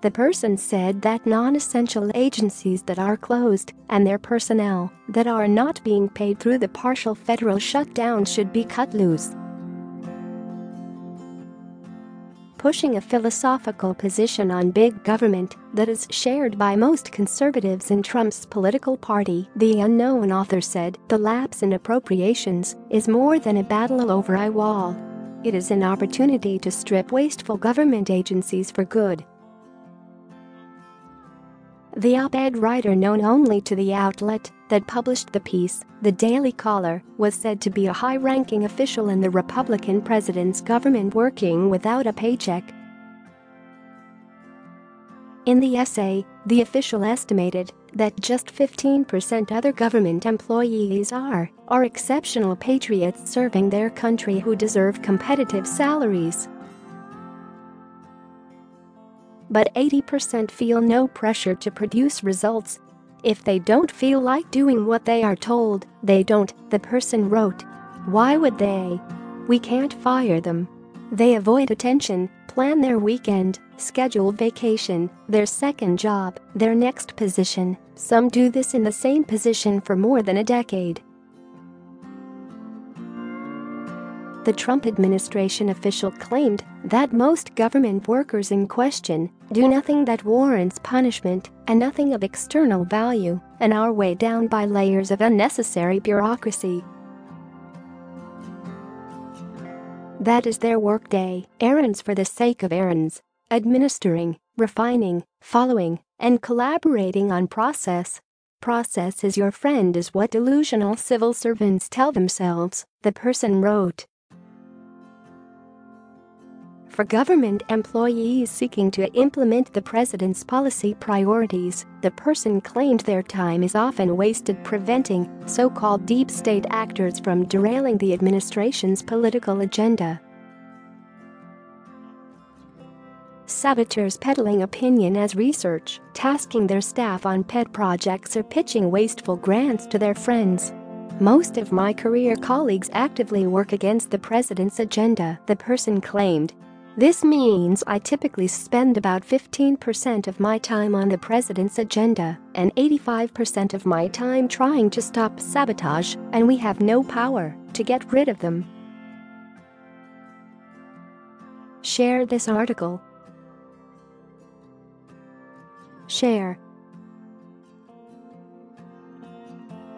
The person said that non-essential agencies that are closed and their personnel that are not being paid through the partial federal shutdown should be cut loose. Pushing a philosophical position on big government that is shared by most conservatives in Trump's political party, the unknown author said, the lapse in appropriations is more than a battle over a wall. It is an opportunity to strip wasteful government agencies for good. The op-ed writer known only to the outlet that published the piece, the Daily Caller, was said to be a high-ranking official in the Republican president's government working without a paycheck. In the essay, the official estimated that just 15% other government employees are exceptional patriots serving their country who deserve competitive salaries. But 80% feel no pressure to produce results. If they don't feel like doing what they are told, they don't, the person wrote. Why would they? We can't fire them. They avoid attention, plan their weekend, schedule vacation, their second job, their next position. Some do this in the same position for more than a decade. The Trump administration official claimed that most government workers in question do nothing that warrants punishment and nothing of external value and are weighed down by layers of unnecessary bureaucracy. That is their workday, errands for the sake of errands, administering, refining, following, and collaborating on process. Process is your friend is what delusional civil servants tell themselves, the person wrote. For government employees seeking to implement the president's policy priorities, the person claimed their time is often wasted preventing so-called deep state actors from derailing the administration's political agenda. Saboteurs peddling opinion as research, tasking their staff on pet projects or pitching wasteful grants to their friends. Most of my career colleagues actively work against the president's agenda, the person claimed. This means I typically spend about 15% of my time on the president's agenda and 85% of my time trying to stop sabotage, and we have no power to get rid of them. Share this article. Share.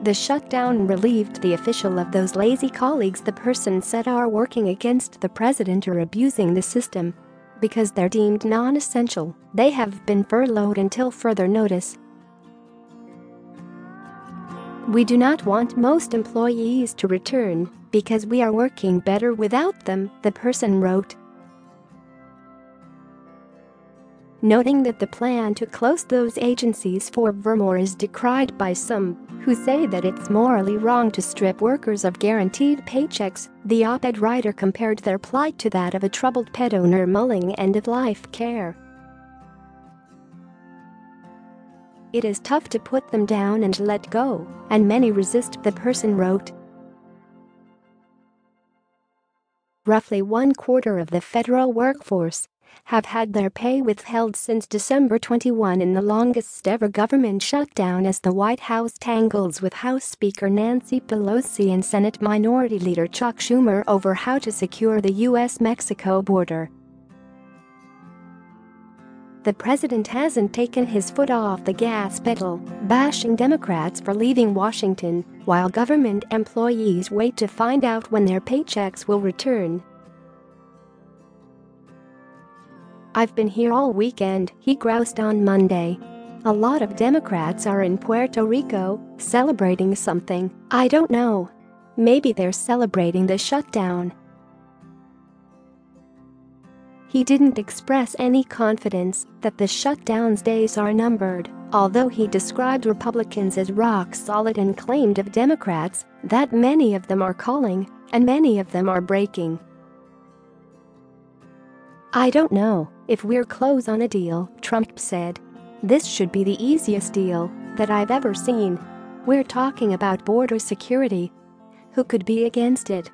The shutdown relieved the official of those lazy colleagues the person said are working against the president or abusing the system. Because they're deemed non-essential, they have been furloughed until further notice. We do not want most employees to return because we are working better without them, the person wrote. Noting that the plan to close those agencies forevermore is decried by some who say that it's morally wrong to strip workers of guaranteed paychecks, the op-ed writer compared their plight to that of a troubled pet owner mulling end-of-life care. It is tough to put them down and let go, and many resist, the person wrote. Roughly 1/4 of the federal workforce have had their pay withheld since December 21 in the longest ever government shutdown as the White House tangles with House Speaker Nancy Pelosi and Senate Minority Leader Chuck Schumer over how to secure the U.S.-Mexico border. The president hasn't taken his foot off the gas pedal, bashing Democrats for leaving Washington, while government employees wait to find out when their paychecks will return. I've been here all weekend, he groused on Monday. A lot of Democrats are in Puerto Rico, celebrating something, I don't know. Maybe they're celebrating the shutdown. He didn't express any confidence that the shutdown's days are numbered, although he described Republicans as rock solid and claimed of Democrats that many of them are calling and many of them are breaking. I don't know if we're close on a deal, Trump said. This should be the easiest deal that I've ever seen. We're talking about border security. Who could be against it?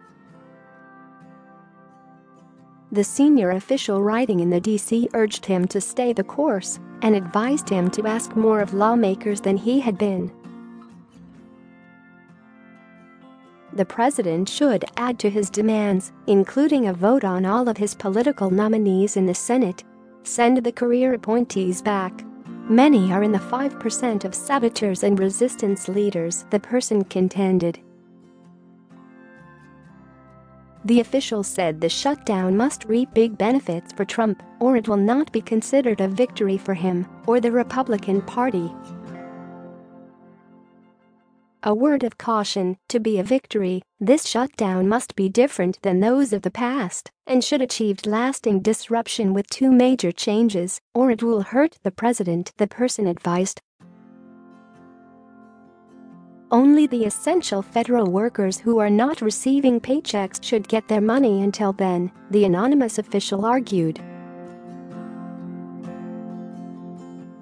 The senior official writing in the D.C. urged him to stay the course and advised him to ask more of lawmakers than he had been. The president should add to his demands, including a vote on all of his political nominees in the Senate. Send the career appointees back. Many are in the 5% of saboteurs and resistance leaders, the person contended. The official said the shutdown must reap big benefits for Trump, or it will not be considered a victory for him or the Republican Party. A word of caution: to be a victory, this shutdown must be different than those of the past and should achieve lasting disruption with two major changes, or it will hurt the president, the person advised. Only the essential federal workers who are not receiving paychecks should get their money until then, the anonymous official argued.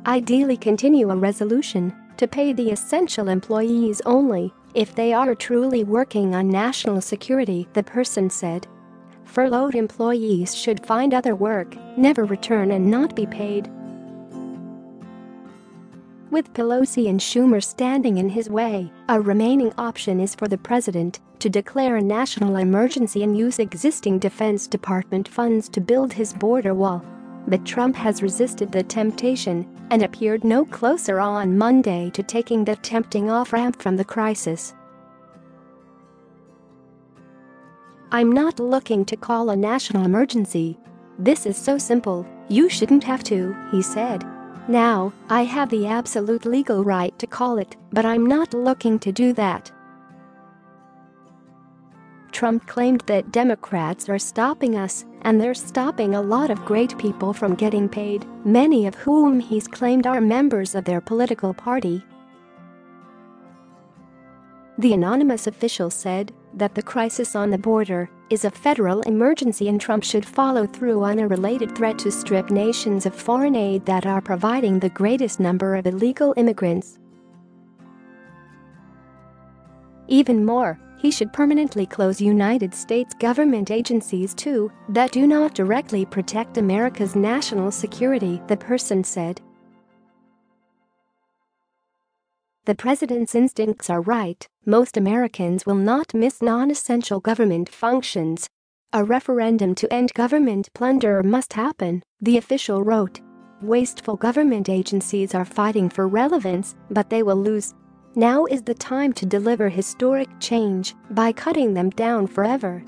Ideally, continue a resolution to pay the essential employees only if they are truly working on national security, the person said. Furloughed employees should find other work, never return and not be paid. With Pelosi and Schumer standing in his way, a remaining option is for the president to declare a national emergency and use existing Defense Department funds to build his border wall. But Trump has resisted the temptation and appeared no closer on Monday to taking the tempting off-ramp from the crisis. "I'm not looking to call a national emergency. This is so simple, you shouldn't have to," he said. "Now, I have the absolute legal right to call it, but I'm not looking to do that." Trump claimed that Democrats are stopping us, and they're stopping a lot of great people from getting paid, many of whom he's claimed are members of their political party. The anonymous official said that the crisis on the border is a federal emergency and Trump should follow through on a related threat to strip nations of foreign aid that are providing the greatest number of illegal immigrants. Even more, he should permanently close United States government agencies too that do not directly protect America's national security, the person said. The president's instincts are right. Most Americans will not miss non-essential government functions. A referendum to end government plunder must happen, the official wrote. Wasteful government agencies are fighting for relevance, but they will lose. Now is the time to deliver historic change by cutting them down forever.